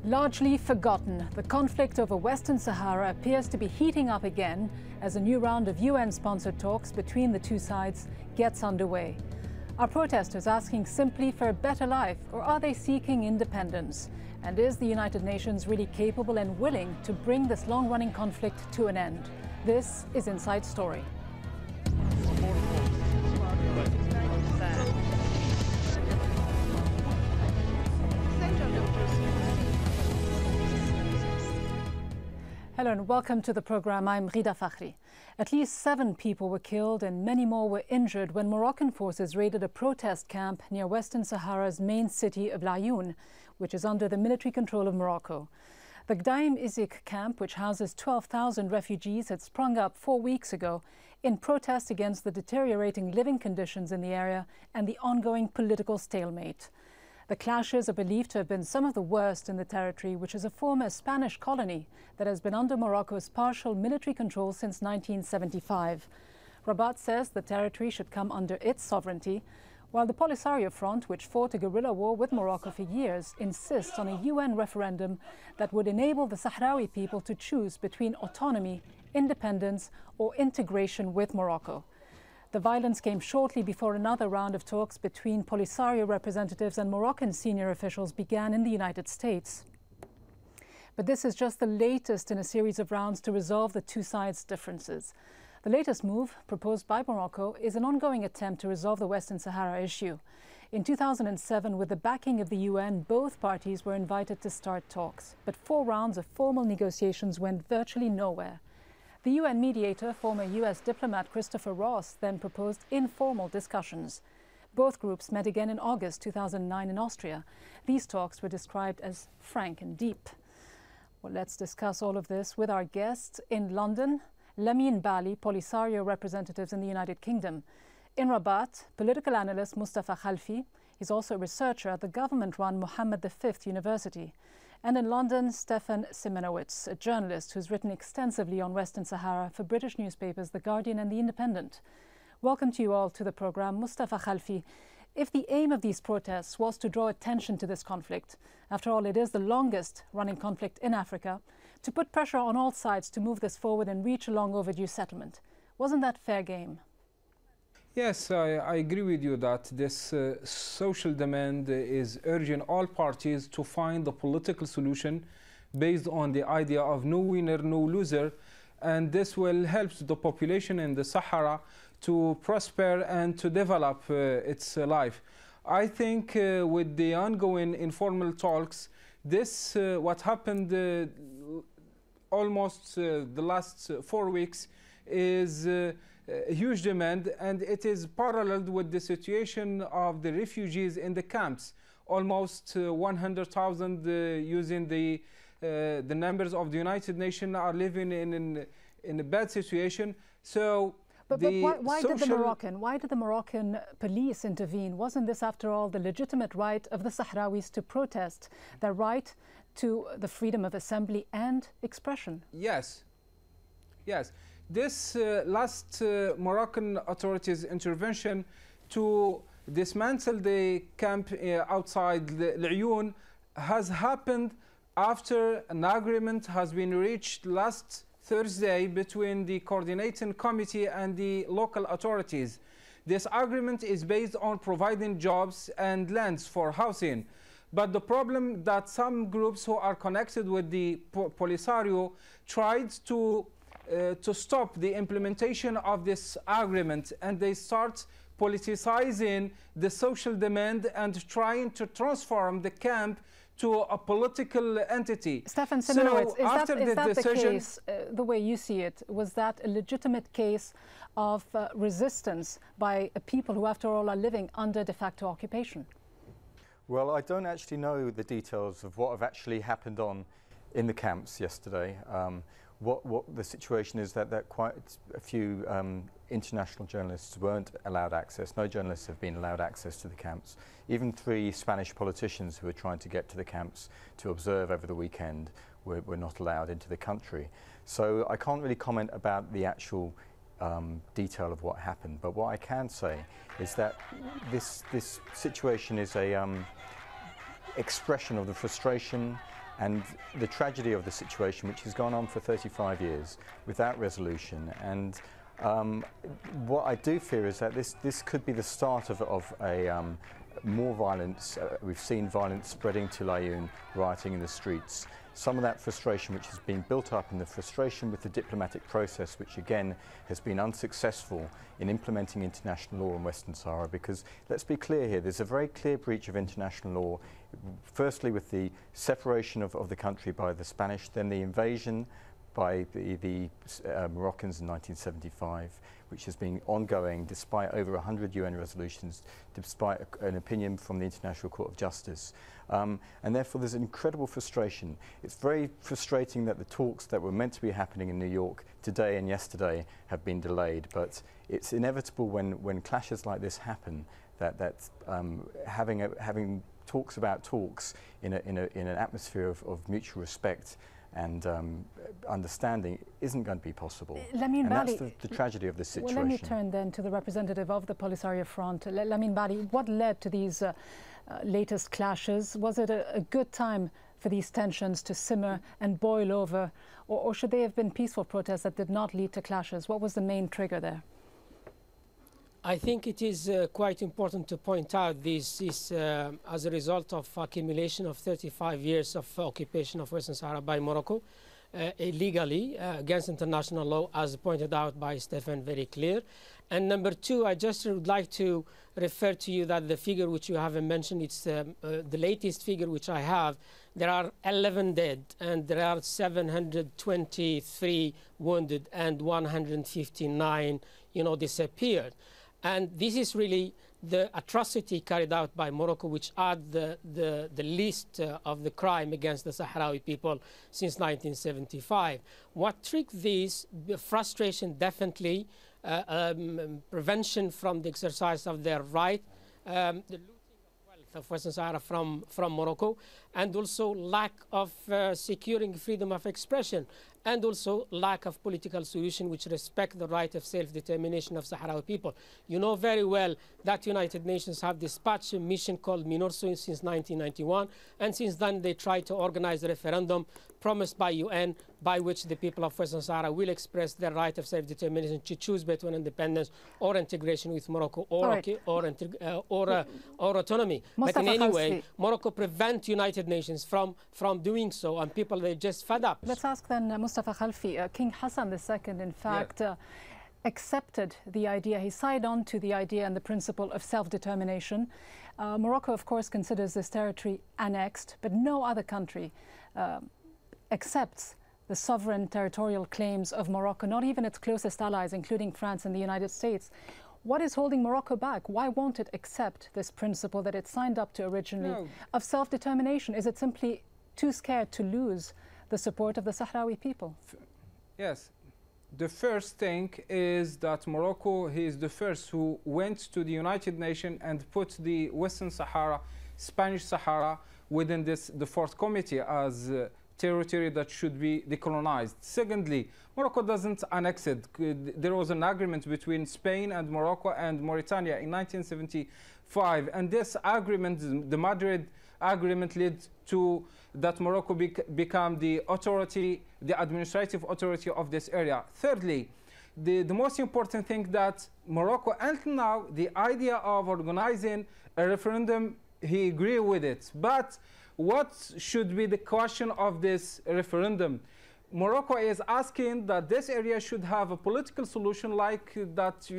Largely forgotten, the conflict over Western Sahara appears to be heating up again as a new round of UN-sponsored talks between the two sides gets underway. Are protesters asking simply for a better life, or are they seeking independence? And is the United Nations really capable and willing to bring this long-running conflict to an end? This is Inside Story. Hello and welcome to the program. I'm Rida Fakhri. At least 7 people were killed and many more were injured when Moroccan forces raided a protest camp near Western Sahara's main city of Laayoune, which is under the military control of Morocco. The Gdaim Izik camp, which houses 12,000 refugees, had sprung up 4 weeks ago in protest against the deteriorating living conditions in the area and the ongoing political stalemate. The clashes are believed to have been some of the worst in the territory, which is a former Spanish colony that has been under Morocco's partial military control since 1975. Rabat says the territory should come under its sovereignty, while the Polisario Front, which fought a guerrilla war with Morocco for years, insists on a UN referendum that would enable the Sahrawi people to choose between autonomy, independence, or integration with Morocco. The violence came shortly before another round of talks between Polisario representatives and Moroccan senior officials began in the United States. But this is just the latest in a series of rounds to resolve the two sides' differences. The latest move, proposed by Morocco, is an ongoing attempt to resolve the Western Sahara issue. In 2007, with the backing of the UN, both parties were invited to start talks. But 4 rounds of formal negotiations went virtually nowhere. The UN mediator, former US diplomat Christopher Ross, then proposed informal discussions. Both groups met again in August 2009 in Austria. These talks were described as frank and deep. Well, let's discuss all of this with our guests in London, Lamine Bali, Polisario representatives in the United Kingdom. In Rabat, political analyst Mustafa Khalfi. He's also a researcher at the government-run Mohammed V University. And in London, Stefan Simonowitz, a journalist who's written extensively on Western Sahara for British newspapers The Guardian and The Independent. Welcome to you all to the programme. Mustafa Khalfi, if the aim of these protests was to draw attention to this conflict, after all, it is the longest running conflict in Africa, to put pressure on all sides to move this forward and reach a long overdue settlement, wasn't that fair game? Yes, I agree with you that this social demand is urging all parties to find a political solution based on the idea of no winner, no loser, and this will help the population in the Sahara to prosper and to develop its life. I think with the ongoing informal talks, this what happened almost the last 4 weeks is a huge demand, and it is paralleled with the situation of the refugees in the camps. Almost 100,000 using the numbers of the United Nations are living in a bad situation. So But why did the Moroccan police intervene? Wasn't this, after all, the legitimate right of the Sahrawis to protest, their right to the freedom of assembly and expression? Yes. Yes. This last Moroccan authorities' intervention to dismantle the camp outside Laayoune has happened after an agreement has been reached last Thursday between the coordinating committee and the local authorities. This agreement is based on providing jobs and lands for housing. But the problem that some groups who are connected with the Polisario tried to stop the implementation of this agreement, and they start politicizing the social demand and trying to transform the camp to a political entity. Stefan Simonowitz, is that the case, the way you see it? Was that a legitimate case of resistance by a people who, after all, are living under de facto occupation? Well, I don't actually know the details of what have actually happened in the camps yesterday. What the situation is that quite a few international journalists weren't allowed access. No journalists have been allowed access to the camps. Even 3 Spanish politicians who were trying to get to the camps to observe over the weekend were not allowed into the country. So I can't really comment about the actual detail of what happened. But what I can say is that this situation is a expression of the frustration and the tragedy of the situation, which has gone on for 35 years without resolution. And what I do fear is that this could be the start of a more violence. We've seen violence spreading to Laayoune, rioting in the streets. Some of that frustration which has been built up, and the frustration with the diplomatic process, which again has been unsuccessful in implementing international law in Western Sahara, because let's be clear here, there's a very clear breach of international law, firstly with the separation of the country by the Spanish, then the invasion by the Moroccans in 1975, which has been ongoing despite over 100 UN resolutions, despite an opinion from the International Court of Justice. And therefore there's an incredible frustration. It's very frustrating that the talks that were meant to be happening in New York today and yesterday have been delayed, but it's inevitable when clashes like this happen that having talks about talks in an atmosphere of mutual respect and understanding isn't going to be possible. Lamine and Bali, that's the tragedy of this situation. Well, let me turn then to the representative of the Polisario Front. Lamine Bali, what led to these latest clashes? Was it a good time for these tensions to simmer and boil over, or should they have been peaceful protests that did not lead to clashes? What was the main trigger there? I think it is quite important to point out this is as a result of accumulation of 35 years of occupation of Western Sahara by Morocco illegally against international law, as pointed out by Stefan very clear. And number two, I just would like to refer to you that the figure which you haven't mentioned, it's the latest figure which I have. There are 11 dead and there are 723 wounded and 159 disappeared. And this is really the atrocity carried out by Morocco, which add the list of the crime against the Sahrawi people since 1975. What triggered this? The frustration, definitely, prevention from the exercise of their right, the looting of wealth of Western Sahara from Morocco, and also lack of securing freedom of expression, and also lack of political solution which respect the right of self-determination of Sahrawi people. You know very well that United Nations have dispatched a mission called MINURSO since 1991, and since then they try to organize a referendum promised by UN by which the people of Western Sahara will express their right of self-determination to choose between independence or integration with Morocco or autonomy. But in any way, Morocco prevent United Nations from doing so, and people, they're just fed up. Let's ask then Mustafa Khalfi. King Hassan II, in fact, accepted the idea. He signed on to the idea and the principle of self-determination. Morocco, of course, considers this territory annexed, but no other country accepts the sovereign territorial claims of Morocco, not even its closest allies, including France and the United States. What is holding Morocco back? Why won't it accept this principle that it signed up to originally of self-determination? Is it simply too scared to lose the support of the Sahrawi people? Yes. The first thing is that Morocco, he is the first who went to the United Nations and put the Western Sahara, Spanish Sahara, within the fourth committee as territory that should be decolonized. Secondly, Morocco doesn't annex it. There was an agreement between Spain and Morocco and Mauritania in 1975, and this agreement, the Madrid agreement, led to that Morocco become the authority, the administrative authority of this area. Thirdly, the most important thing that Morocco, until now, the idea of organizing a referendum, he agreed with it. But what should be the question of this referendum? Morocco is asking that this area should have a political solution like that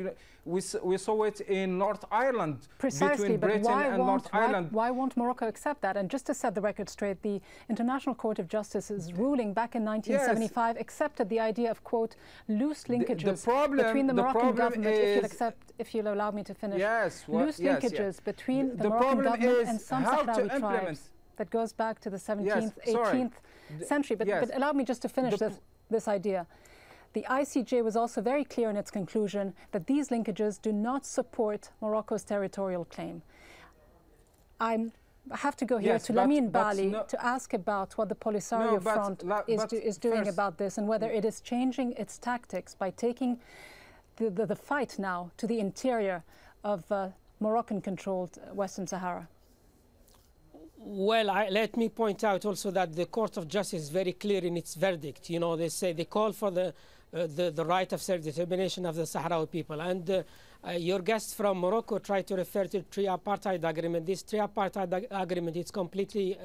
we saw it in North Ireland, between Britain and North Ireland. Why won't Morocco accept that? And just to set the record straight, the International Court of Justice's ruling back in 1975 accepted the idea of, quote, loose linkages between the Moroccan government, if you'll allow me to finish, loose linkages between the Moroccan government and some Sahrawi tribes. That goes back to the 17th, 18th century. But allow me just to finish this idea. The ICJ was also very clear in its conclusion that these linkages do not support Morocco's territorial claim. I have to go here to Lamine Bali to ask about what the Polisario Front is doing about this, and whether it is changing its tactics by taking the fight now to the interior of Moroccan-controlled Western Sahara. Well, let me point out also that the Court of Justice is very clear in its verdict. You know, they say they call for the right of self-determination of the Sahrawi people. And your guest from Morocco tried to refer to the tripartite agreement. This tripartite agreement is completely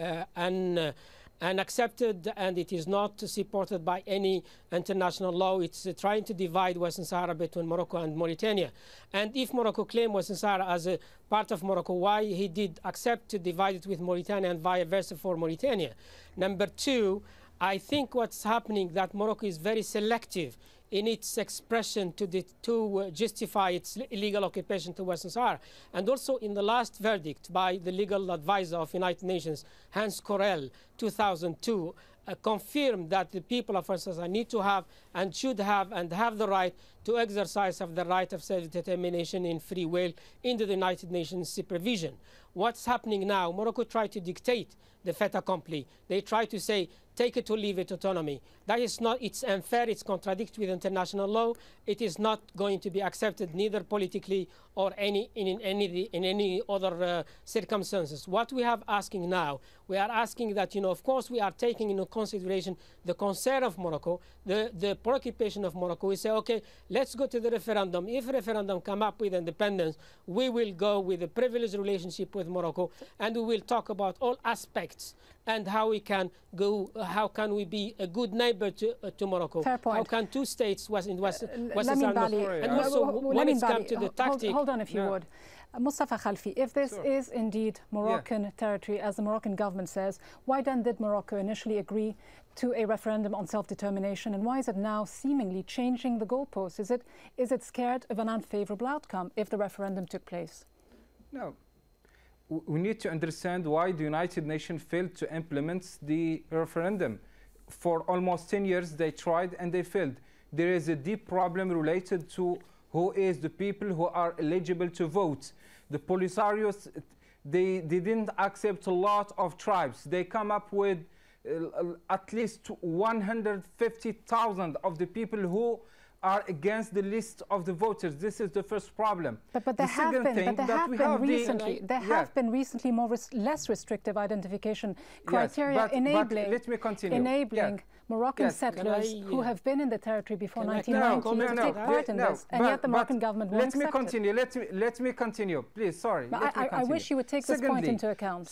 unaccepted, and it is not supported by any international law. It's trying to divide Western Sahara between Morocco and Mauritania. And if Morocco claimed Western Sahara as a part of Morocco, why he did accept to divide it with Mauritania and vice versa for Mauritania? Number two, I think what's happening that Morocco is very selective in its expression to justify its illegal occupation to Western Sahara. And also in the last verdict by the legal advisor of United Nations, Hans Corell, 2002, confirmed that the people of Western Sahara need to have and should have and have the right to exercise of the right of self-determination in free will into the United Nations supervision. What's happening now? Morocco tried to dictate the fait accompli. They try to say, take it or leave it autonomy. That is not, it's unfair, it's contradictory with international law. It is not going to be accepted neither politically or in any other circumstances. What we have asking now, we are asking that, you know, of course we are taking into consideration the concern of Morocco, the preoccupation of Morocco. We say, okay, let's go to the referendum. If referendum come up with independence, we will go with a privileged relationship with Morocco, and we will talk about all aspects and how we can go, how can we be a good neighbor to Morocco? Fair point. How can two states in Western Sahara, and also when it comes to the tactic. Hold on if you would. Mustafa Khalfi, if this is indeed Moroccan territory, as the Moroccan government says, why then did Morocco initially agree to a referendum on self-determination, and why is it now seemingly changing the goalposts? Is it scared of an unfavorable outcome if the referendum took place? No. We need to understand why the United Nations failed to implement the referendum. For almost 10 years they tried and they failed. There is a deep problem related to who is the people who are eligible to vote. The Polisarios, they didn't accept a lot of tribes. They come up with at least 150,000 of the people who are against the list of the voters. This is the first problem. But there have been recently less restrictive identification criteria enabling let me continue. Moroccan settlers who have been in the territory before 1990 to take part in this, and yet the Moroccan government won't accept it. Let me continue, please. Sorry. I wish you would take this point into account.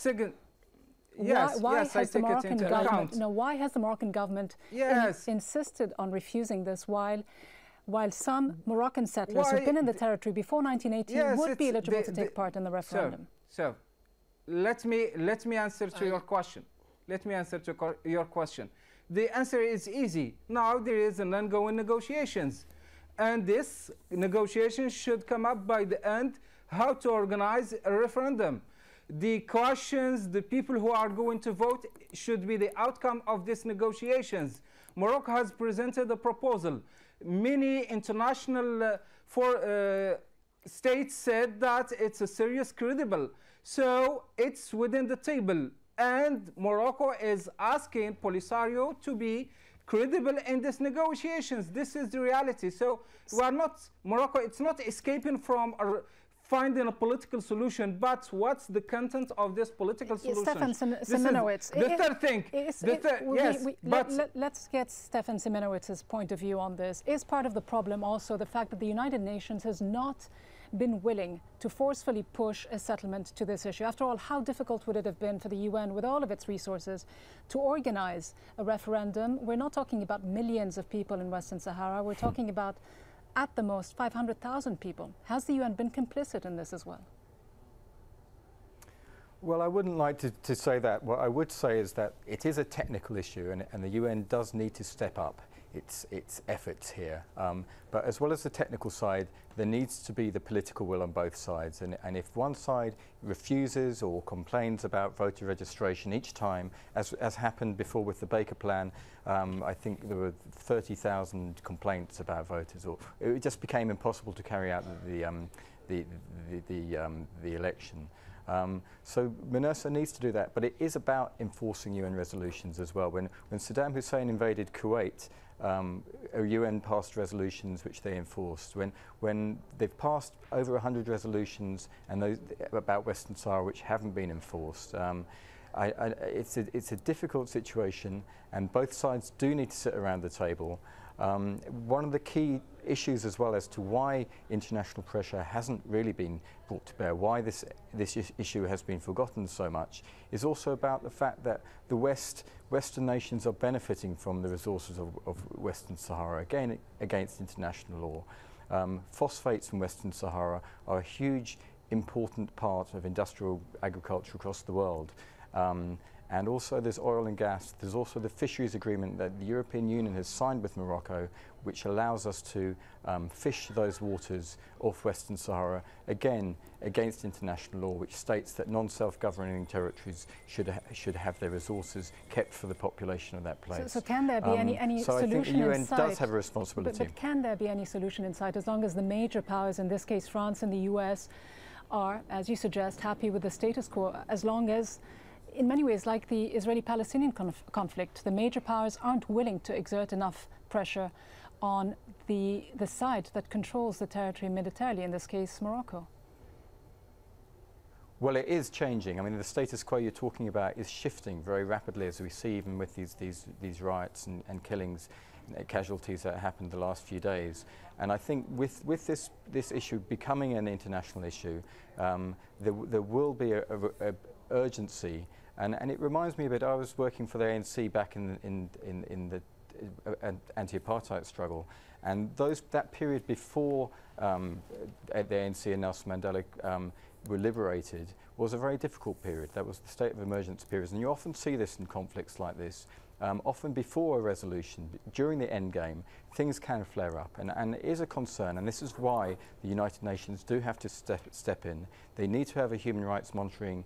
Why has the Moroccan government insisted on refusing this while some Moroccan settlers who've been in the territory before 1918 would be eligible to take part in the referendum? So let me answer to your question. Let me answer to your question. The answer is easy. Now there is an ongoing negotiations, and this negotiation should come up by the end how to organize a referendum. The questions, the people who are going to vote should be the outcome of these negotiations. Morocco has presented a proposal. Many international states said that it's a serious credible. So it's within the table. And Morocco is asking Polisario to be credible in these negotiations. This is the reality. So we are not, Morocco, it's not escaping from finding a political solution, but what's the content of this political solution? Stefan Simonowitz. The third thing. Let's get Stefan Simonowitz's point of view on this. Is part of the problem also the fact that the United Nations has not been willing to forcefully push a settlement to this issue? After all, how difficult would it have been for the UN, with all of its resources, to organize a referendum? We're not talking about millions of people in Western Sahara. We're talking about, at the most, 500,000 people. Has the UN been complicit in this as well? Well, I wouldn't like to say that. What I would say is that it is a technical issue, and the UN does need to step up its efforts here. But as well as the technical side, there needs to be the political will on both sides. And if one side refuses or complains about voter registration each time, as happened before with the Baker Plan, I think there were 30,000 complaints about voters, or it just became impossible to carry out the election. So MINURSA needs to do that, but it is about enforcing UN resolutions as well. When Saddam Hussein invaded Kuwait, UN passed resolutions which they enforced. When they've passed over 100 resolutions and those about Western Sahara which haven't been enforced. it's a difficult situation, and both sides do need to sit around the table. One of the key issues as well as to why international pressure hasn't really been brought to bear, why this issue has been forgotten so much, is also about the fact that the Western nations are benefiting from the resources of Western Sahara, again against international law. Phosphates from Western Sahara are a huge, important part of industrial agriculture across the world. And also there's oil and gas. There's also the fisheries agreement that the European Union has signed with Morocco, which allows us to fish those waters off Western Sahara, again against international law, which states that non-self-governing territories should have their resources kept for the population of that place. So can there be any so solution in sight? I think the UN does have a responsibility. But can there be any solution in sight as long as the major powers, in this case France and the US, are, as you suggest, happy with the status quo, as long as, in many ways, like the Israeli-Palestinian conflict, the major powers aren't willing to exert enough pressure on the side that controls the territory militarily, in this case Morocco? Well, it is changing. I mean, the status quo you're talking about is shifting very rapidly, as we see even with these riots and killings, casualties that happened the last few days. And I think with this issue becoming an international issue, there will be a urgency. And it reminds me a bit, I was working for the ANC back in the anti-apartheid struggle, and that period before the ANC and Nelson Mandela were liberated was a very difficult period. That was the state of emergency period, and you often see this in conflicts like this. Often before a resolution, during the end game, things can flare up, and it is a concern, and this is why the United Nations do have to step in. They need to have a human rights monitoring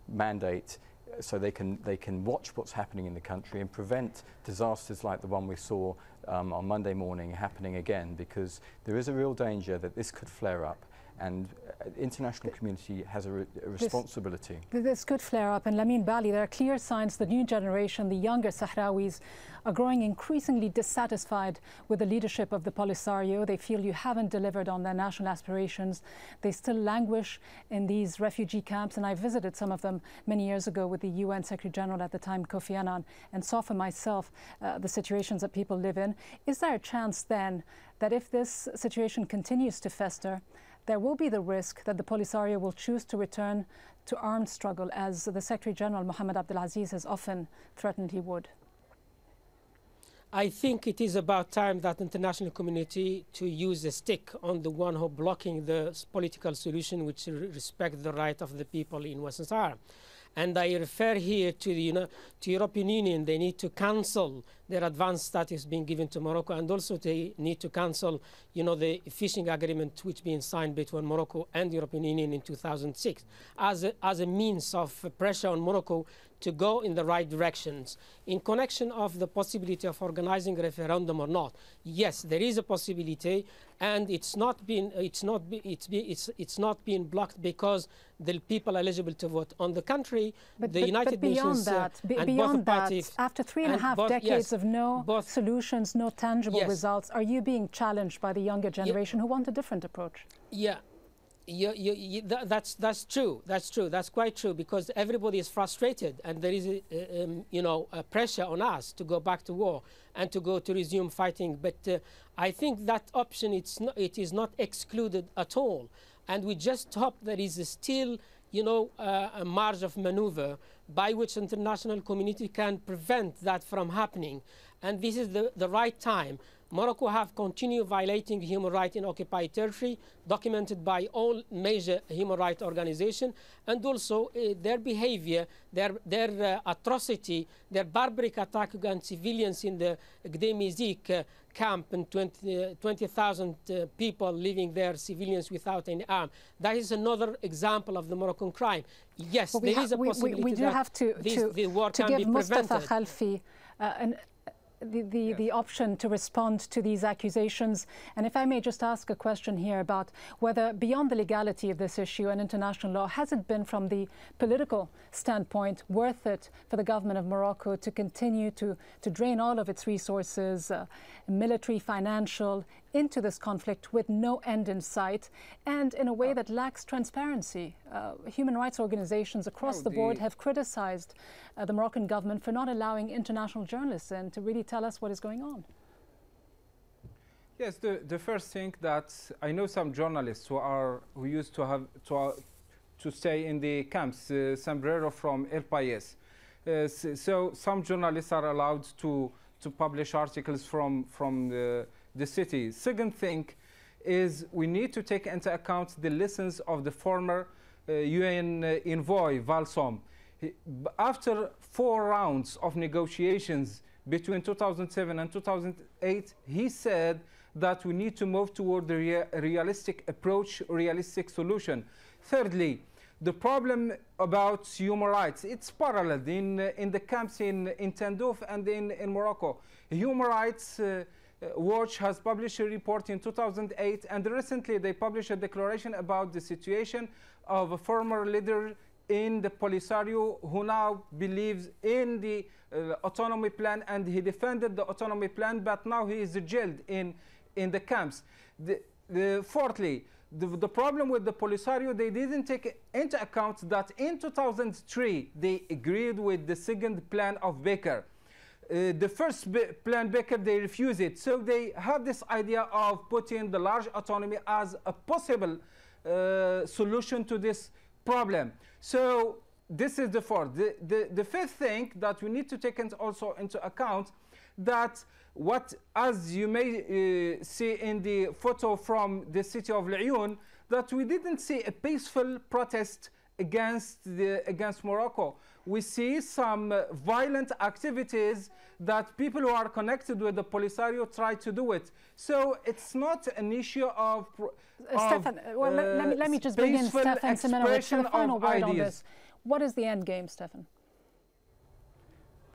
mandate, so they can watch what's happening in the country and prevent disasters like the one we saw on Monday morning happening again, because there is a real danger that this could flare up, and international community has a responsibility. This could flare up, and Lamine Bali, there are clear signs the new generation, the younger Sahrawis, are growing increasingly dissatisfied with the leadership of the Polisario. They feel you haven't delivered on their national aspirations. They still languish in these refugee camps, and I visited some of them many years ago with the UN Secretary General at the time, Kofi Annan, and saw for myself the situations that people live in. Is there a chance then that if this situation continues to fester, there will be the risk that the Polisario will choose to return to armed struggle, as the Secretary General Mohammed Abdelaziz has often threatened he would? I think it is about time that international community to use a stick on the one who blocking the political solution, which respect the right of the people in Western Sahara. And I refer here to the European Union. They need to cancel their advanced status being given to Morocco, and also they need to cancel, the fishing agreement which being signed between Morocco and the European Union in 2006 as a means of pressure on Morocco to go in the right directions. In connection of the possibility of organizing a referendum or not, yes, there is a possibility, and it's not been blocked because the people eligible to vote. On the contrary, the United Nations beyond that, after 3.5 decades of no solutions, no tangible results, are you being challenged by the younger generation who want a different approach? Yeah. That's true. That's true. That's quite true, because everybody is frustrated, and there is a pressure on us to go back to war and to resume fighting. But I think that option it is not excluded at all, and we just hope there is still a margin of maneuver by which international community can prevent that from happening. And this is the right time. Morocco have continued violating human rights in occupied territory, documented by all major human rights organizations, and also their behavior, their atrocity, their barbaric attack against civilians in the Gdemizik camp, and 20,000 people living there, civilians without any arm. That is another example of the Moroccan crime. Yes, there is a possibility we do have to the war can give be prevented. Mustafa Khalfi the option to respond to these accusations. And if I may just ask a question here about whether, beyond the legality of this issue and international law, has it been, from the political standpoint, worth it for the government of Morocco to continue to drain all of its resources, military, financial, into this conflict with no end in sight and in a way that lacks transparency. Human rights organizations across the board have criticized the Moroccan government for not allowing international journalists in to really tell us what is going on. Yes, the first thing that I know some journalists who used to have to stay in the camps, Sombrero from El País. So some journalists are allowed to publish articles from the city. Second thing is we need to take into account the lessons of the former UN envoy, Valsom. After 4 rounds of negotiations between 2007 and 2008, he said that we need to move toward the realistic approach, realistic solution. Thirdly, the problem about human rights, it's paralleled in the camps in Tindouf and in Morocco. Human Rights Watch has published a report in 2008, and recently they published a declaration about the situation of a former leader in the Polisario who now believes in the autonomy plan, and he defended the autonomy plan, but now he is jailed in the camps. Fourthly, the problem with the Polisario, they didn't take into account that in 2003 they agreed with the second plan of Baker. The first plan Baker, they refused it. So they have this idea of putting the large autonomy as a possible solution to this problem. So this is the fourth. The fifth thing that we need to take also into account, that what, as you may see in the photo from the city of Laayoune, that we didn't see a peaceful protest against Morocco. We see some violent activities that people who are connected with the Polisario try to do it. So it's not an issue of Stefan, well, let me just bring in Stefan Simonowicz for the final word on this. What is the end game, Stefan?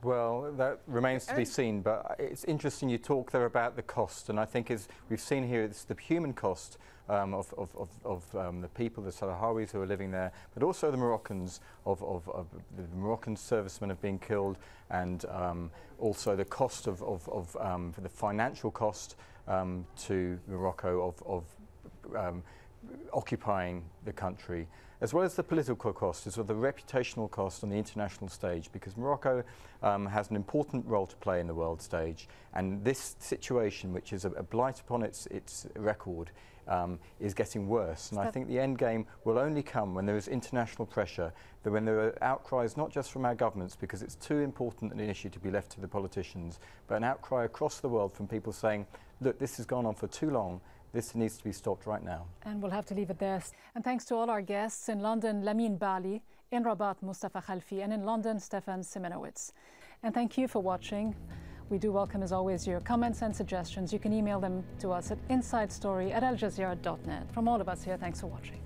Well, that remains to be seen, but it's interesting you talk there about the cost, and I think as we've seen here, it's the human cost of the people, the Sahrawis who are living there, but also the Moroccans, the Moroccan servicemen have been killed, and also the cost for the financial cost to Morocco of occupying the country, as well as the political cost, as well as the reputational cost on the international stage, because Morocco has an important role to play in the world stage, and this situation, which is a blight upon its record, is getting worse. And I think the end game will only come when there is international pressure, that when there are outcries not just from our governments, because it's too important an issue to be left to the politicians, but an outcry across the world from people saying, look, this has gone on for too long, this needs to be stopped right now. And we'll have to leave it there. And thanks to all our guests in London, Lamine Bali, in Rabat, Mustafa Khalfi, and in London, Stefan Simonowicz. And thank you for watching. We do welcome, as always, your comments and suggestions. You can email them to us at insidestory@aljazeera.net. From all of us here, thanks for watching.